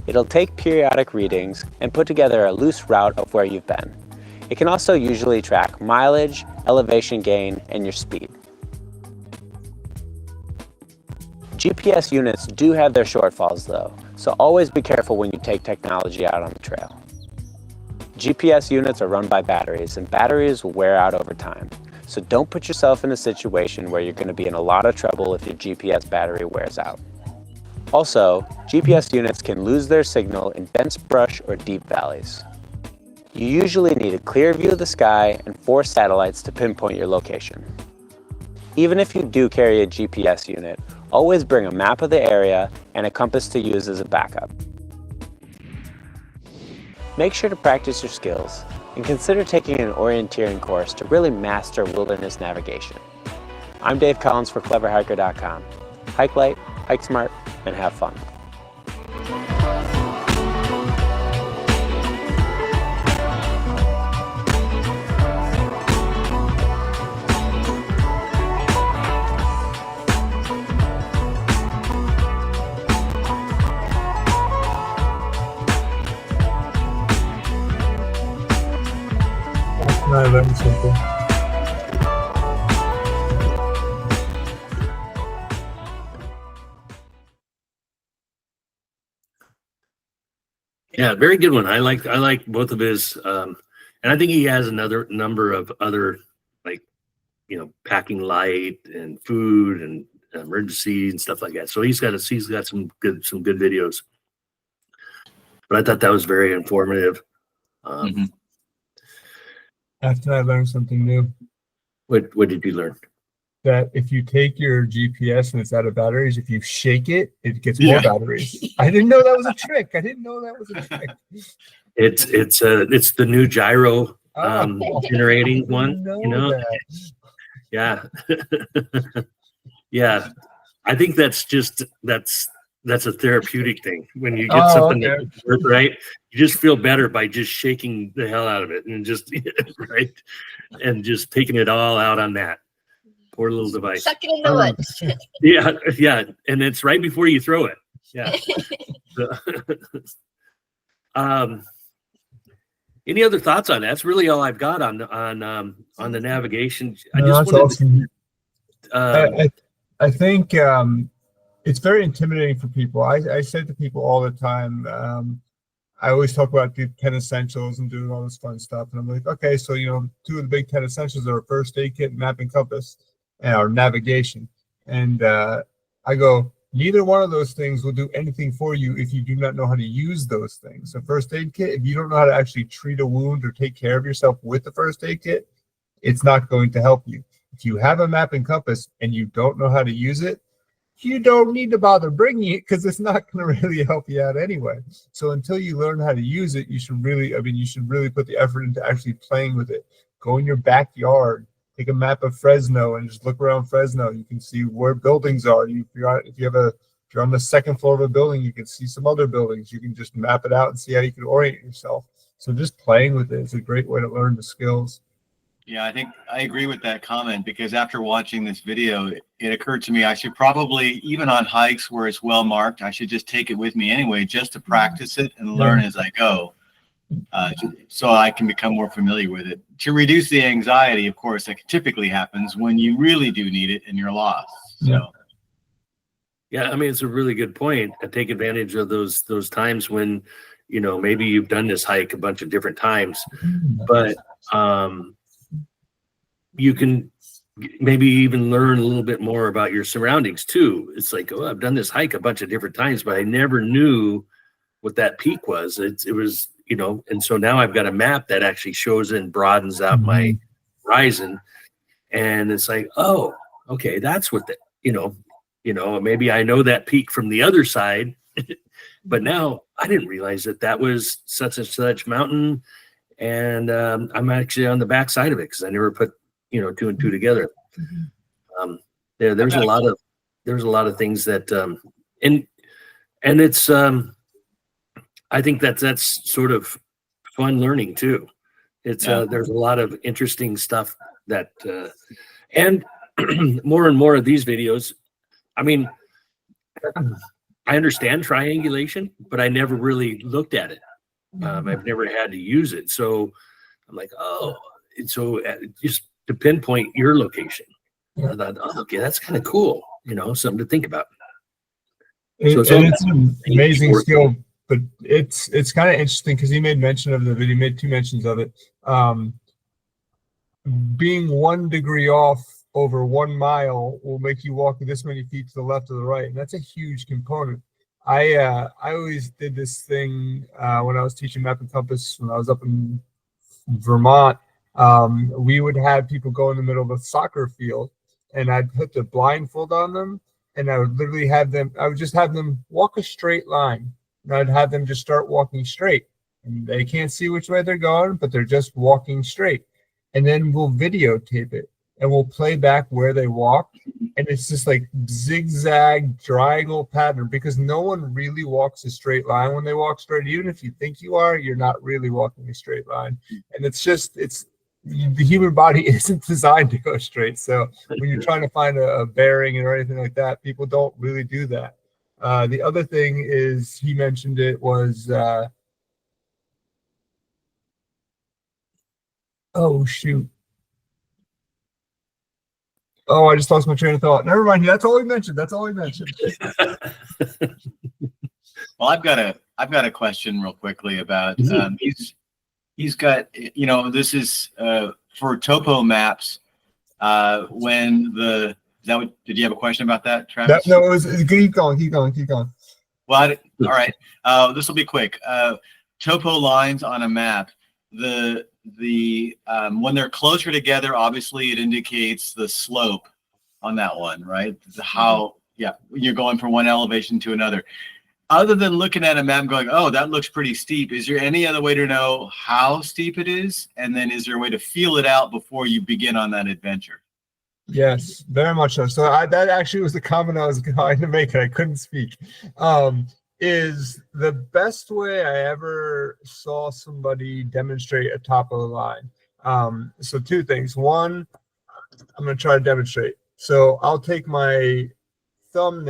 It'll take periodic readings and put together a loose route of where you've been. It can also usually track mileage, elevation gain, and your speed. GPS units do have their shortfalls though, so always be careful when you take technology out on the trail. GPS units are run by batteries, and batteries will wear out over time. So don't put yourself in a situation where you're going to be in a lot of trouble if your GPS battery wears out. Also, GPS units can lose their signal in dense brush or deep valleys. You usually need a clear view of the sky and 4 satellites to pinpoint your location. Even if you do carry a GPS unit, always bring a map of the area and a compass to use as a backup. Make sure to practice your skills and consider taking an orienteering course to really master wilderness navigation. I'm Dave Collins for cleverhiker.com. Hike light, hike smart, and have fun. I learned something. Yeah, very good one. I like both of his, and I think he has another number of other, like, packing light and food and emergency and stuff like that. So he's got some good videos. But I thought that was very informative. After I learned something new, What did you learn? that if you take your GPS and it's out of batteries, if you shake it, it gets more batteries. I didn't know that was a trick. It's the new gyro generating I one. didn't know that. Yeah. Yeah. I think that's a therapeutic thing. When you get something that doesn't work right, you just feel better by just shaking the hell out of it and just right, and just taking it all out on that poor little device. Suck it in the woods. Yeah, and it's right before you throw it. Yeah. Any other thoughts on that? That's really all I've got on the navigation. I think it's very intimidating for people. I say to people all the time, I always talk about the 10 essentials and doing all this fun stuff. And I'm like, okay, so, 2 of the big 10 essentials are first aid kit, map and compass, and our navigation. And I go, neither one of those things will do anything for you if you do not know how to use those things. So first aid kit, if you don't know how to actually treat a wound or take care of yourself with the first aid kit, it's not going to help you. If you have a map and compass and you don't know how to use it, you don't need to bother bringing it because it's not going to really help you out anyway. So until you learn how to use it, you should really put the effort into actually playing with it. Go in your backyard, take a map of Fresno and just look around Fresno. You can see where buildings are. If you're on the second floor of a building, you can see some other buildings. You can just map it out and see how you can orient yourself. So just playing with it is a great way to learn the skills. Yeah, I think I agree with that comment because after watching this video, it occurred to me I should probably, even on hikes where it's well marked, I should just take it with me anyway, just to practice it and learn as I go, so I can become more familiar with it. To reduce the anxiety, of course, that typically happens when you really do need it and you're lost. So. Yeah, I mean, it's a really good point. Take advantage of those times when, maybe you've done this hike a bunch of different times, but you can maybe even learn a little bit more about your surroundings too. It's like, oh, I've done this hike a bunch of different times, but I never knew what that peak was. It was, you know, and so now I've got a map that actually shows and broadens out my horizon. And it's like, oh, okay, that's what the, maybe I know that peak from the other side, but now I didn't realize that that was such and such mountain. And I'm actually on the back side of it because I never put, two and two together. There's a lot of things that, and it's, I think that's sort of fun learning too. It's there's a lot of interesting stuff that, and more and more of these videos. I mean, I understand triangulation, but I never really looked at it. I've never had to use it, so I'm like, oh, and so just to pinpoint your location, I thought, oh, okay, that's kind of cool. Something to think about. It's an amazing skill, but it's kind of interesting because he made mention of the video, made 2 mentions of it. Being 1 degree off over 1 mile will make you walk this many feet to the left or the right, and that's a huge component. I always did this thing when I was teaching map and compass when I was up in Vermont. We would have people go in the middle of a soccer field, and I'd put the blindfold on them, and I would literally I would just have them walk a straight line, and I'd have them just start walking straight, and they can't see which way they're going, but they're just walking straight. And then we'll videotape it, and we'll play back where they walk, and it's just like zigzag triangle pattern, because no one really walks a straight line when they walk straight. Even if you think you are, you're not really walking a straight line. And the human body isn't designed to go straight. So when you're trying to find a bearing or anything like that, people don't really do that. The other thing is, he mentioned it was, oh shoot. Oh, I just lost my train of thought. Never mind. That's all he mentioned. Well, I've got a question real quickly about he's got, this is for topo maps. Did you have a question about that, Travis? No, it was keep going. Well, all right. This will be quick. Topo lines on a map. When they're closer together, obviously it indicates the slope on that one, right? You're going from one elevation to another. Other than looking at a map and going, oh, that looks pretty steep, is there any other way to know how steep it is? And then is there a way to feel it out before you begin on that adventure? Yes, very much so. So that actually was the comment I was going to make, and I couldn't speak. Is the best way I ever saw somebody demonstrate a top of the line. So 2 things. One, I'm going to try to demonstrate. So I'll take my thumb,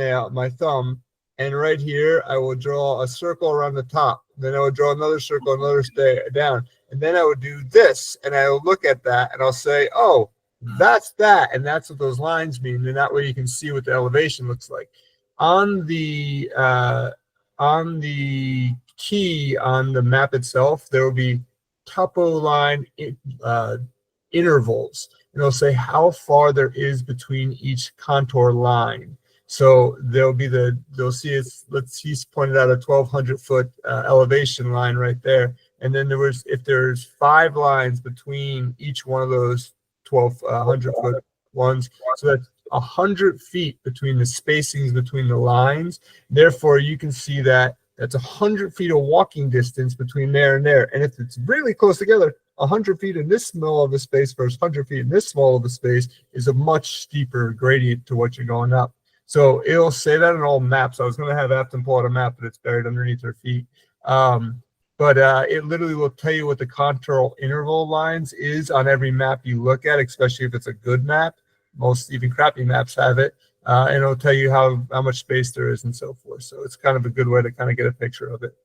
and right here I will draw a circle around the top. Then I would draw another circle, another stay down. And then I would do this, and I will look at that, and I'll say, oh, that's that, and that's what those lines mean. And that way you can see what the elevation looks like. On the key on the map itself, there will be topo line intervals, and it'll say how far there is between each contour line. So they'll see he's pointed out a 1,200 foot elevation line right there, and then if there's 5 lines between each one of those 1,200 foot ones, so that's 100 feet between the spacings between the lines. Therefore, you can see that that's 100 feet of walking distance between there and there. And if it's really close together, 100 feet in this small of a space versus 100 feet in this small of a space is a much steeper gradient to what you're going up. So it'll say that in all maps. I was going to have Afton pull out a map, but it's buried underneath their feet. But it literally will tell you what the contour interval lines is on every map you look at, especially if it's a good map. Most even crappy maps have it, and it'll tell you how much space there is and so forth. So it's kind of a good way to kind of get a picture of it.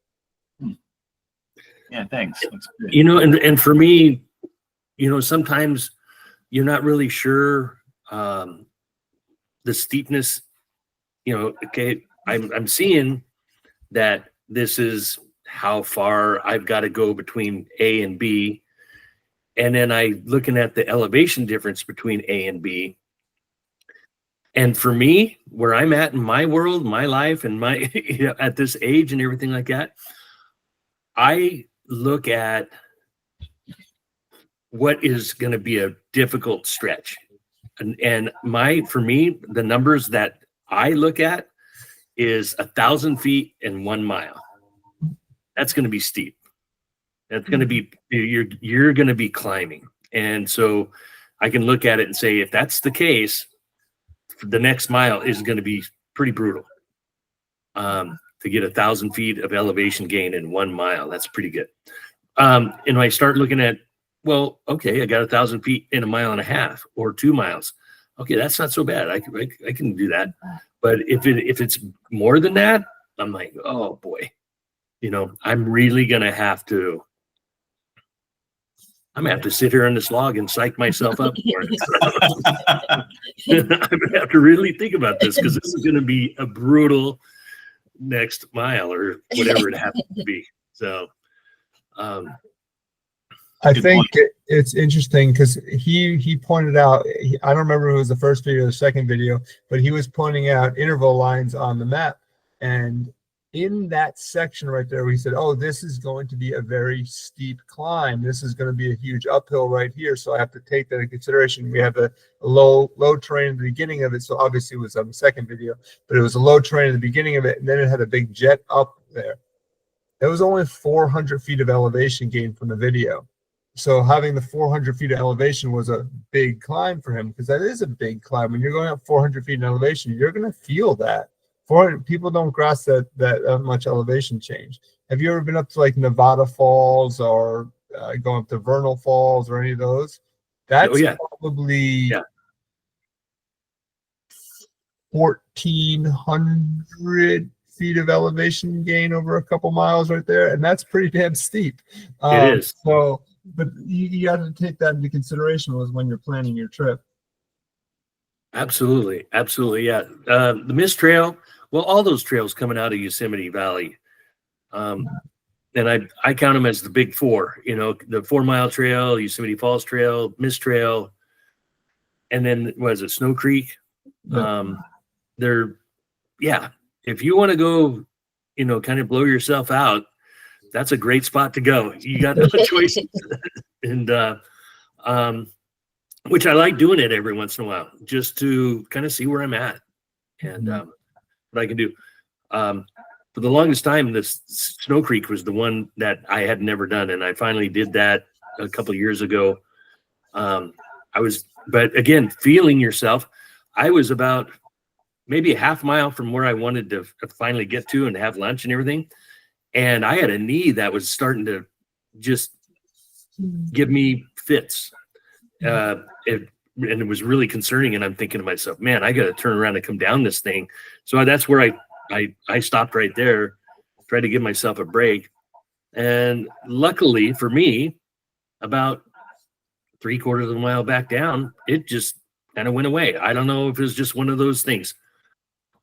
Yeah, thanks. That's good. And for me, sometimes you're not really sure the steepness. Okay, I'm seeing that this is how far I've got to go between A and B. And then I looking at the elevation difference between A and B. And for me, where I'm at in my world, my life, and my at this age and everything like that, I look at what is going to be a difficult stretch. And for me, the numbers that I look at is 1,000 feet and 1 mile. That's going to be steep. That's going to be, you're going to be climbing. And so I can look at it and say, if that's the case, the next mile is going to be pretty brutal. To get 1,000 feet of elevation gain in 1 mile, that's pretty good. And I start looking at, well, okay, I got 1,000 feet in 1.5 miles or 2 miles. Okay, that's not so bad. I can do that. But if it's more than that, I'm like, oh boy, I'm really gonna have to. I'm gonna have to sit here on this log and psych myself up for it. I'm gonna have to really think about this, because this is gonna be a brutal next mile or whatever it happens to be. So I think it's interesting because he pointed out, I don't remember if it was the first video or the second video, but he was pointing out interval lines on the map. And in that section right there, he said, oh, this is going to be a very steep climb. This is going to be a huge uphill right here. So I have to take that into consideration. We have a low terrain at the beginning of it. So obviously it was on the second video, but it was a low terrain at the beginning of it. And then it had a big jet up there. There was only 400 feet of elevation gain from the video. So having the 400 feet of elevation was a big climb for him, because that is a big climb. When you're going up 400 feet in elevation, you're going to feel that. 400 people don't grasp that much elevation change. Have you ever been up to like Nevada Falls or going up to Vernal Falls or any of those? That's probably 1,400 feet of elevation gain over a couple miles right there, and that's pretty damn steep. It is. So, but you have to take that into consideration when you're planning your trip. Absolutely, yeah. The Mist Trail, well, all those trails coming out of Yosemite Valley, and I count them as the big four. The 4 Mile Trail, Yosemite Falls Trail, Mist Trail, and then what is it, Snow Creek? If you want to go, kind of blow yourself out, that's a great spot to go. You got no choice. And which I like doing it every once in a while, just to kind of see where I'm at and what I can do. For the longest time, this Snow Creek was the one that I had never done, and I finally did that a couple of years ago. But again, feeling yourself, I was about maybe a half mile from where I wanted to finally get to and have lunch and everything. And I had a knee that was starting to just give me fits. And it was really concerning. And I'm thinking to myself, man, I got to turn around and come down this thing. So that's where I stopped right there, tried to give myself a break. And luckily for me, about 3/4 of a mile back down, it just kind of went away. I don't know if it was just one of those things.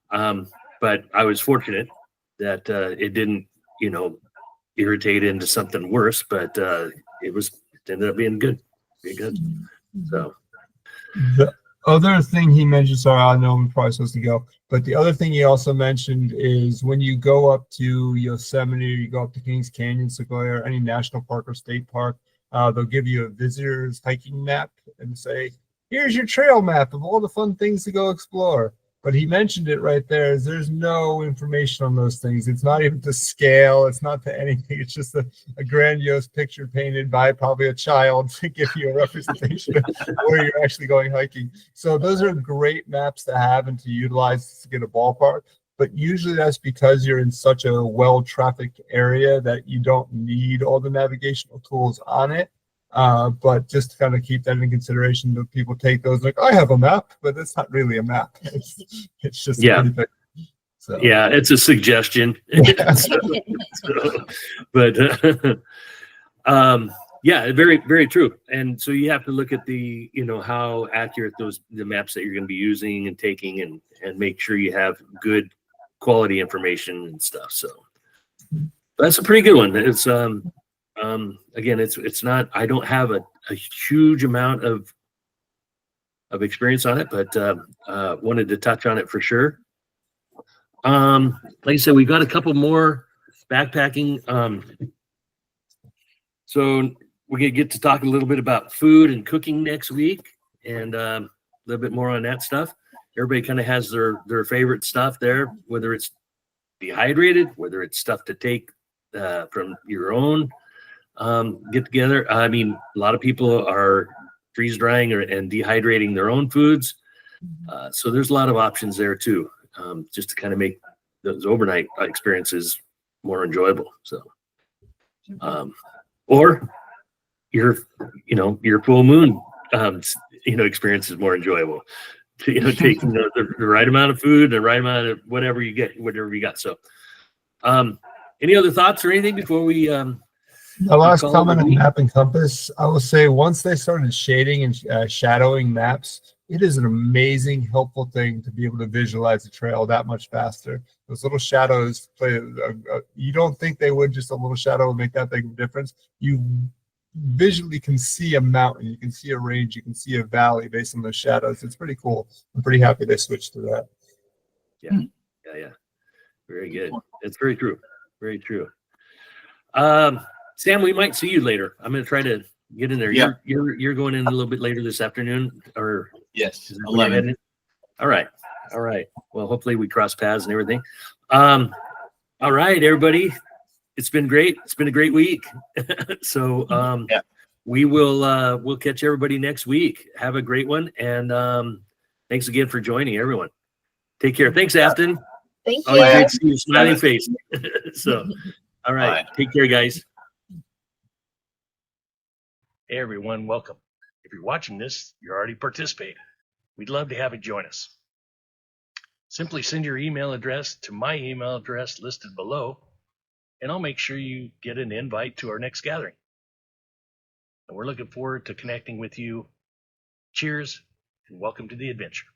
But I was fortunate that it didn't, irritate into something worse, but it ended up being good. Pretty good. So the other thing he mentioned, sorry, I know I'm probably supposed to go, but the other thing he also mentioned is when you go up to Yosemite, or you go up to Kings Canyon, Sequoia, or any national park or state park, they'll give you a visitor's hiking map and say, here's your trail map of all the fun things to go explore. But he mentioned it right there, is there's no information on those things. It's not even to scale. It's not to anything. It's just a grandiose picture painted by probably a child to give you a representation of where you're actually going hiking. So those are great maps to have and to utilize to get a ballpark. But usually that's because you're in such a well-trafficked area that you don't need all the navigational tools on it. But just to kind of keep that in consideration, that people take those like, I have a map, but it's not really a map. It's just a pretty big, so. Yeah, it's a suggestion. But very, very true. And so you have to look at the, how accurate the maps that you're going to be using and taking, and make sure you have good quality information and stuff. So that's a pretty good one. It's again, it's not, I don't have a huge amount of experience on it, but wanted to touch on it for sure. Like I said, we got a couple more backpacking So we're gonna get to talk a little bit about food and cooking next week, and a little bit more on that stuff. Everybody kind of has their favorite stuff there, whether it's dehydrated, whether it's stuff to take from your own get together. I mean, a lot of people are freeze drying and dehydrating their own foods. So there's a lot of options there too, just to kind of make those overnight experiences more enjoyable. So, or your full moon, experience is more enjoyable. Taking the right amount of food, the right amount of whatever you got. So, any other thoughts or anything before we? The last comment on map and compass, I will say once they started shading and shadowing maps, it is an amazing, helpful thing to be able to visualize the trail that much faster. Those little shadows play. You don't think they would, just a little shadow would make that big of a difference. You visually can see a mountain, you can see a range, you can see a valley based on those shadows. It's pretty cool. I'm pretty happy they switched to that. Yeah. Very good. It's very true. Very true. Sam, we might see you later. I'm going to try to get in there. Yeah. You're going in a little bit later this afternoon, or Yes, is that when you're 11. heading? All right. Well, hopefully we cross paths and everything. All right, everybody. It's been great. It's been a great week. So Yeah. we'll catch everybody next week. Have a great one, and thanks again for joining, everyone. Take care. Thanks, Afton. Thank Always you. great to see your smiling face. So, all right. Bye. Take care, guys. Hey, everyone. Welcome. If you're watching this, you're already participating. We'd love to have you join us. Simply send your email address to my email address listed below, and I'll make sure you get an invite to our next gathering. And we're looking forward to connecting with you. Cheers, and welcome to the adventure.